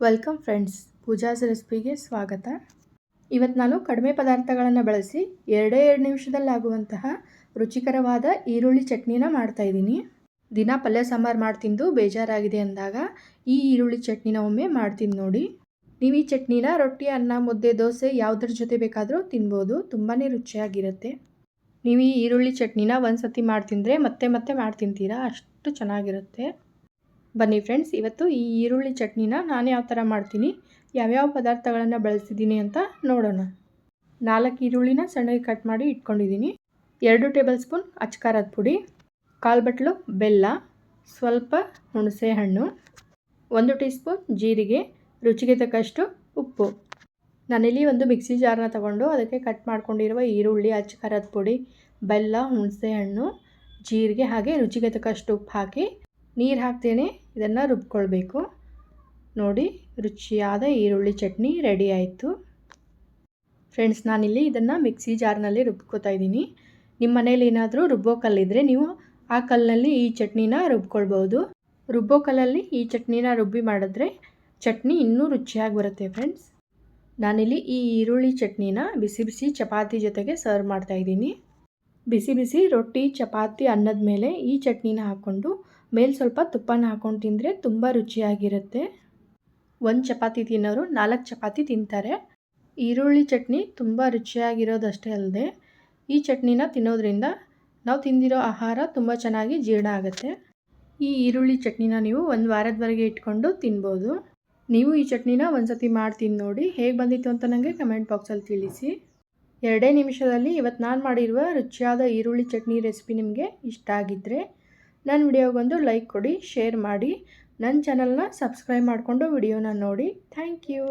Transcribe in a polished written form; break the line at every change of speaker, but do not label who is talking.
Welcome friends, Pooja's ರೆಸಿಪಿಗೆ ಸ್ವಾಗತ. ಇವತ್ತು ನಾನು ಕಡಿಮೆ ಪದಾರ್ಥಗಳನ್ನು ಬಳಸಿ 2 ನಿಮಿಷದಲ್ಲಿ ಆಗುವಂತಹ ರುಚಿಕರವಾದ ಈರುಳ್ಳಿ ಚಟ್ನಿನ ಮಾಡ್ತಾಯಿದ್ದೀನಿ. ದಿನ ಪಲ್ಯ ಸಾಂಬಾರು ಮಾಡ್ತಿಂದು ಬೇಜಾರಾಗಿದೆ ಅಂದಾಗ ಈ ಈರುಳ್ಳಿ ಚಟ್ನಿನ ಒಮ್ಮೆ ಮಾಡ್ತೀನಿ ನೋಡಿ. ನೀವು ಈ ಚಟ್ನಿನ ರೊಟ್ಟಿ, ಅನ್ನ, ಮುದ್ದೆ, ದೋಸೆ ಯಾವುದ್ರ ಜೊತೆ ಬೇಕಾದರೂ ತಿನ್ಬೋದು. ತುಂಬಾ ರುಚಿಯಾಗಿರುತ್ತೆ. ನೀವು ಈ ಈರುಳ್ಳಿ ಚಟ್ನಿನ ಒಂದು ಸತಿ ಮಾಡ್ತಿಂದರೆ ಮತ್ತೆ ಮತ್ತೆ ಮಾಡ್ತಿಂತೀರಾ, ಅಷ್ಟು ಚೆನ್ನಾಗಿರುತ್ತೆ. ಬನ್ನಿ ಫ್ರೆಂಡ್ಸ್, ಇವತ್ತು ಈ ಈರುಳ್ಳಿ ಚಟ್ನಿನ ನಾನು ಯಾವ ಥರ ಮಾಡ್ತೀನಿ, ಯಾವ್ಯಾವ ಪದಾರ್ಥಗಳನ್ನು ಬಳಸಿದ್ದೀನಿ ಅಂತ ನೋಡೋಣ. 4 ಈರುಳ್ಳಿನ ಸಣ್ಣಗೆ ಕಟ್ ಮಾಡಿ ಇಟ್ಕೊಂಡಿದ್ದೀನಿ. 2 ಟೇಬಲ್ ಸ್ಪೂನ್ ಅಚ್ಚ ಪುಡಿ, 1/4 ಬಟ್ಲು ಬೆಲ್ಲ, ಸ್ವಲ್ಪ ಹುಣಸೆ ಹಣ್ಣು, 1 ಟೀ ಸ್ಪೂನ್ ಜೀರಿಗೆ, ರುಚಿಗೆ ತಕ್ಕಷ್ಟು ಉಪ್ಪು. ನಾನಿಲ್ಲಿ ಒಂದು ಮಿಕ್ಸಿ ಜಾರನ್ನ ತಗೊಂಡು ಅದಕ್ಕೆ ಕಟ್ ಮಾಡ್ಕೊಂಡಿರುವ ಈರುಳ್ಳಿ, ಅಚ್ಚ ಪುಡಿ, ಬೆಲ್ಲ, ಹುಣಸೆ ಹಣ್ಣು, ಜೀರಿಗೆ ಹಾಗೆ ರುಚಿಗೆ ತಕ್ಕಷ್ಟು ಉಪ್ಪು ಹಾಕಿ ನೀರು ಹಾಕ್ತೇನೆ ಇದನ್ನು ರುಬ್ಕೊಳ್ಬೇಕು. ನೋಡಿ, ರುಚಿಯಾದ ಈರುಳ್ಳಿ ಚಟ್ನಿ ರೆಡಿ ಆಯಿತು. ಫ್ರೆಂಡ್ಸ್, ನಾನಿಲ್ಲಿ ಇದನ್ನು ಮಿಕ್ಸಿ ಜಾರ್ನಲ್ಲಿ ರುಬ್ಕೋತಾ ಇದ್ದೀನಿ. ನಿಮ್ಮ ಮನೇಲಿ ಏನಾದರೂ ರುಬ್ಬೋ ಕಲ್ಲಿದ್ದರೆ ನೀವು ಆ ಕಲ್ಲಿನಲ್ಲಿ ಈ ಚಟ್ನಿನ ರುಬ್ಕೊಳ್ಬೋದು. ರುಬ್ಬೋ ಕಲ್ಲಲ್ಲಿ ಈ ಚಟ್ನಿನ ರುಬ್ಬಿ ಮಾಡಿದ್ರೆ ಚಟ್ನಿ ಇನ್ನೂ ರುಚಿಯಾಗಿ ಬರುತ್ತೆ. ಫ್ರೆಂಡ್ಸ್, ನಾನಿಲ್ಲಿ ಈ ಈರುಳ್ಳಿ ಚಟ್ನಿನ ಬಿಸಿ ಬಿಸಿ ಚಪಾತಿ ಜೊತೆಗೆ ಸರ್ವ್ ಮಾಡ್ತಾಯಿದ್ದೀನಿ. ಬಿಸಿ ಬಿಸಿ ರೊಟ್ಟಿ, ಚಪಾತಿ, ಅನ್ನದ ಮೇಲೆ ಈ ಚಟ್ನಿನ ಹಾಕ್ಕೊಂಡು ಮೇಲೆ ಸ್ವಲ್ಪ ತುಪ್ಪನ ಹಾಕ್ಕೊಂಡು ತಿಂದರೆ ತುಂಬ ರುಚಿಯಾಗಿರುತ್ತೆ. 1 ಚಪಾತಿ ತಿನ್ನೋರು 4 ಚಪಾತಿ ತಿಂತಾರೆ. ಈರುಳ್ಳಿ ಚಟ್ನಿ ತುಂಬ ರುಚಿಯಾಗಿರೋದಷ್ಟೇ ಅಲ್ಲದೆ ಈ ಚಟ್ನಿನ ತಿನ್ನೋದ್ರಿಂದ ನಾವು ತಿಂದಿರೋ ಆಹಾರ ತುಂಬ ಚೆನ್ನಾಗಿ ಜೀರ್ಣ ಆಗುತ್ತೆ. ಈ ಈರುಳ್ಳಿ ಚಟ್ನಿನ ನೀವು 1 ವಾರದವರೆಗೆ ಇಟ್ಕೊಂಡು ತಿನ್ಬೋದು. ನೀವು ಈ ಚಟ್ನಿನ ಒಂದು ಸತಿ ಮಾಡ್ತೀನಿ ನೋಡಿ, ಹೇಗೆ ಬಂದಿತ್ತು ಅಂತ ನನಗೆ ಕಮೆಂಟ್ ಬಾಕ್ಸಲ್ಲಿ ತಿಳಿಸಿ. 2 ನಿಮಿಷದಲ್ಲಿ ಇವತ್ತು ನಾನು ಮಾಡಿರುವ ರುಚಿಯಾದ ಈರುಳ್ಳಿ ಚಟ್ನಿ ರೆಸಿಪಿ ನಿಮಗೆ ಇಷ್ಟ ಆಗಿದ್ದರೆ ನನ್ನ ವಿಡಿಯೋಗೊಂದು ಲೈಕ್ ಕೊಡಿ, ಶೇರ್ ಮಾಡಿ, ನನ್ನ ಚಾನಲ್ನ ಸಬ್ಸ್ಕ್ರೈಬ್ ಮಾಡಿಕೊಂಡು ವಿಡಿಯೋನ ನೋಡಿ. Thank you.